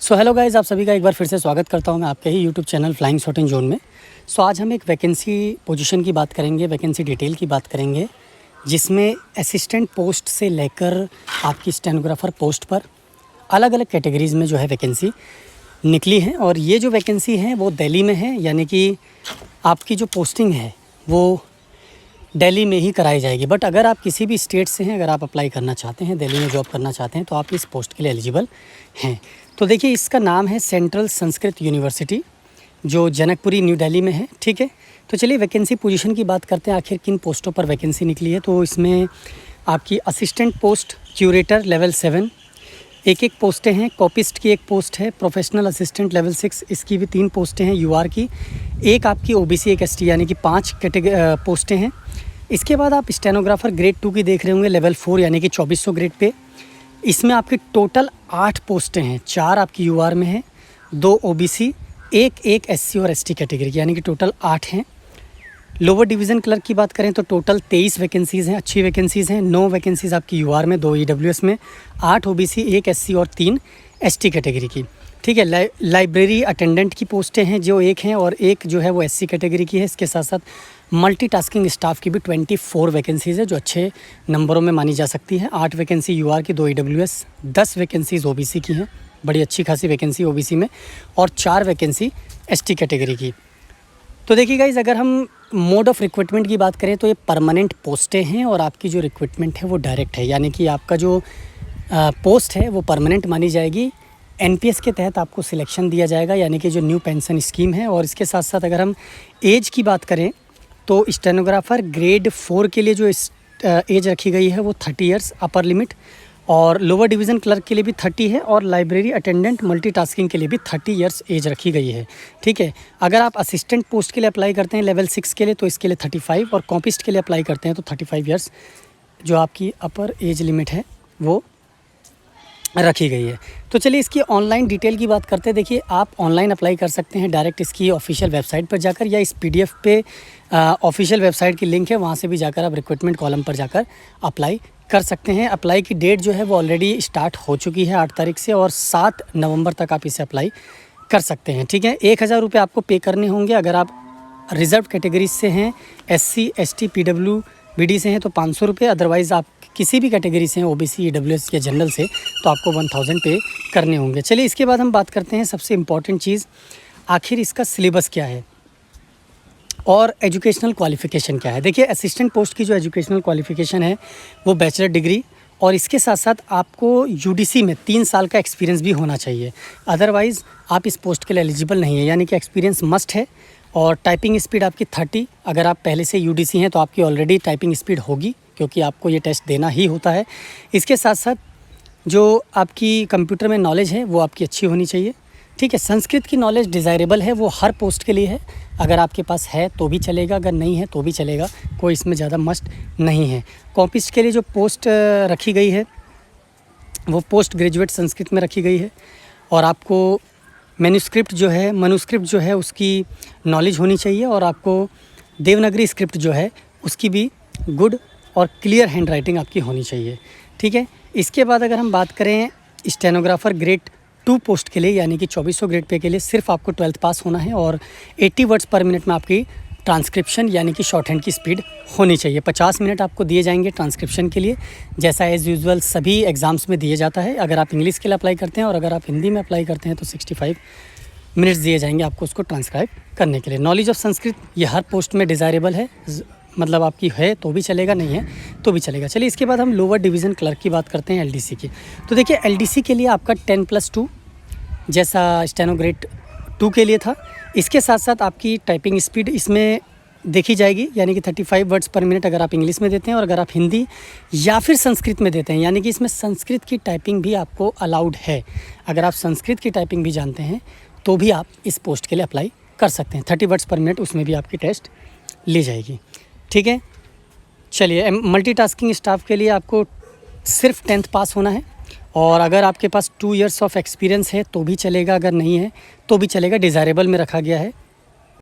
Hello guys, आप सभी का एक बार फिर से स्वागत करता हूं मैं आपके ही YouTube channel flying shooting zone में। आज हम एक वैकेंसी पोजीशन की बात करेंगे, वैकेंसी डिटेल की बात करेंगे, जिसमें असिस्टेंट पोस्ट से लेकर आपकी स्टेनोग्राफर पोस्ट पर अलग अलग कैटेगरीज़ में जो है वैकेंसी निकली है। और ये जो वैकेंसी है वो दिल्ली में है, यानी कि आपकी जो पोस्टिंग है वो दिल्ली में ही कराई जाएगी। बट अगर आप किसी भी स्टेट से हैं, अगर आप अप्लाई करना चाहते हैं, दिल्ली में जॉब करना चाहते हैं, तो आप इस पोस्ट के लिए एलिजिबल हैं। तो देखिए, इसका नाम है सेंट्रल संस्कृत यूनिवर्सिटी, जो जनकपुरी न्यू दिल्ली में है। ठीक है, तो चलिए वैकेंसी पोजीशन की बात करते हैं, आखिर किन पोस्टों पर वैकेंसी निकली है। तो इसमें आपकी असिस्टेंट पोस्ट क्यूरेटर लेवल 7 एक पोस्टें हैं, कॉपिस्ट की एक पोस्ट है, प्रोफेशनल असिस्टेंट लेवल 6 इसकी भी 3 पोस्टें हैं यूआर की, एक आपकी ओबीसी एक एसटी यानी कि 5 पोस्टें हैं। इसके बाद आप स्टेनोग्राफर ग्रेड 2 की देख रहे होंगे लेवल 4 यानी कि 2400 ग्रेड पे। इसमें आपकी टोटल 8 पोस्टें हैं, 4 आपकी यूआर में हैं, 2 ओबीसी, एक एससी और एसटी कैटेगरी की, यानी कि टोटल 8 हैं। लोअर डिवीज़न क्लर्क की बात करें तो टोटल 23 वैकेंसीज़ हैं, अच्छी वैकेंसीज़ हैं। 9 वैकेंसीज़ आपकी यूआर में, 2 ईडब्ल्यूएस में, 8 ओबीसी, 1 एससी और 3 एसटी कैटेगरी की। ठीक है, लाइब्रेरी अटेंडेंट की पोस्टें हैं जो 1 हैं, और एक जो है वो एससी कैटेगरी की है। इसके साथ साथ मल्टीटास्किंग स्टाफ की भी 24 वैकेंसीज़ है, जो अच्छे नंबरों में मानी जा सकती है। 8 वैकेंसी यूआर की, 2 ईडब्ल्यूएस, 10 वैकेंसीज़ ओबीसी की हैं, बड़ी अच्छी खासी वैकेंसी ओबीसी में, और 4 वैकेंसी एसटी कैटेगरी की। तो देखिए गाइज़, अगर हम मोड ऑफ़ रिक्रूटमेंट की बात करें तो ये परमानेंट पोस्टें हैं, और आपकी जो रिक्रूटमेंट है वो डायरेक्ट है, यानी कि आपका जो पोस्ट है वो परमानेंट मानी जाएगी। एनपीएस के तहत आपको सिलेक्शन दिया जाएगा, यानी कि जो न्यू पेंशन स्कीम है। और इसके साथ साथ अगर हम एज की बात करें तो स्टेनोग्राफर ग्रेड 4 के लिए जो एज रखी गई है वो 30 ईयर्स अपर लिमिट, और लोअर डिवीज़न क्लर्क के लिए भी 30 है, और लाइब्रेरी अटेंडेंट मल्टीटास्किंग के लिए भी 30 ईयर्स एज रखी गई है। ठीक है, अगर आप असिस्टेंट पोस्ट के लिए अप्लाई करते हैं लेवल 6 के लिए तो इसके लिए 35, और कॉपिस्ट के लिए अप्लाई करते हैं तो 35 ईयर्स जो आपकी अपर एज लिमिट है वो रखी गई है। तो चलिए इसकी ऑनलाइन डिटेल की बात करते हैं। देखिए, आप ऑनलाइन अप्लाई कर सकते हैं डायरेक्ट इसकी ऑफिशियल वेबसाइट पर जाकर, या इस पीडीएफ पे ऑफिशियल वेबसाइट की लिंक है, वहाँ से भी जाकर आप रिक्रूटमेंट कॉलम पर जाकर अप्लाई कर सकते हैं। अप्लाई की डेट जो है वो ऑलरेडी स्टार्ट हो चुकी है 8 तारीख से, और 7 नवंबर तक आप इसे अप्लाई कर सकते हैं। ठीक है, 1000 रुपये आपको पे करने होंगे। अगर आप रिजर्व कैटेगरी से हैं, एससी, एसटी, पीडब्ल्यूबीडी से हैं तो 500 रुपये, अदरवाइज़ आप किसी भी कैटेगरी से हैं, ओबीसी, ईडब्ल्यूएस या जनरल से, तो आपको 1000 पे करने होंगे। चलिए इसके बाद हम बात करते हैं सबसे इम्पॉर्टेंट चीज़, आखिर इसका सिलेबस क्या है और एजुकेशनल क्वालिफ़िकेशन क्या है। देखिए, असिस्टेंट पोस्ट की जो एजुकेशनल क्वालिफ़िकेशन है वो बैचलर डिग्री, और इसके साथ साथ आपको यूडीसी में 3 साल का एक्सपीरियंस भी होना चाहिए, अदरवाइज़ आप इस पोस्ट के लिए एलिजिबल नहीं है, यानी कि एक्सपीरियंस मस्ट है। और टाइपिंग स्पीड आपकी 30, अगर आप पहले से यूडीसी हैं तो आपकी ऑलरेडी टाइपिंग स्पीड होगी, क्योंकि आपको ये टेस्ट देना ही होता है। इसके साथ साथ जो आपकी कंप्यूटर में नॉलेज है वो आपकी अच्छी होनी चाहिए। ठीक है, संस्कृत की नॉलेज डिज़ायरेबल है, वो हर पोस्ट के लिए है, अगर आपके पास है तो भी चलेगा, अगर नहीं है तो भी चलेगा, कोई इसमें ज़्यादा मस्ट नहीं है। कॉपिस्ट के लिए जो पोस्ट रखी गई है वो पोस्ट ग्रेजुएट संस्कृत में रखी गई है, और आपको मैन्युस्क्रिप्ट जो है उसकी नॉलेज होनी चाहिए, और आपको देवनागरी स्क्रिप्ट जो है उसकी भी गुड और क्लियर हैंड राइटिंग आपकी होनी चाहिए। ठीक है, इसके बाद अगर हम बात करें स्टेनोग्राफर ग्रेड 2 पोस्ट के लिए, यानी कि 2400 ग्रेड पे के लिए, सिर्फ आपको 12th पास होना है, और 80 वर्ड्स पर मिनट में आपकी ट्रांसक्रिप्शन यानी कि शॉर्ट हैंड की स्पीड होनी चाहिए। 50 मिनट आपको दिए जाएंगे ट्रांसक्रिप्शन के लिए, जैसा एज़ यूजुअल सभी एग्ज़ाम्स में दिए जाता है। अगर आप इंग्लिश के लिए अप्लाई करते हैं और अगर आप हिंदी में अप्लाई करते हैं तो 65 मिनट्स दिए जाएंगे आपको उसको ट्रांसक्राइब करने के लिए। नॉलेज ऑफ संस्कृत ये हर पोस्ट में डिज़ायरेबल है, मतलब आपकी है तो भी चलेगा, नहीं है तो भी चलेगा। चलिए इसके बाद हम लोअर डिवीज़न क्लर्क की बात करते हैं, एलडीसी की। तो देखिए, एलडीसी के लिए आपका 10+2 जैसा स्टेनो ग्रेड 2 के लिए था। इसके साथ साथ आपकी टाइपिंग स्पीड इसमें देखी जाएगी, यानी कि 35 वर्ड्स पर मिनट अगर आप इंग्लिश में देते हैं, और अगर आप हिंदी या फिर संस्कृत में देते हैं, यानी कि इसमें संस्कृत की टाइपिंग भी आपको अलाउड है। अगर आप संस्कृत की टाइपिंग भी जानते हैं तो भी आप इस पोस्ट के लिए अप्लाई कर सकते हैं। 30 वर्ड्स पर मिनट उसमें भी आपकी टेस्ट ली जाएगी। ठीक है, चलिए मल्टीटास्किंग स्टाफ के लिए आपको सिर्फ 10th पास होना है, और अगर आपके पास 2 इयर्स ऑफ एक्सपीरियंस है तो भी चलेगा, अगर नहीं है तो भी चलेगा, डिज़ायरेबल में रखा गया है।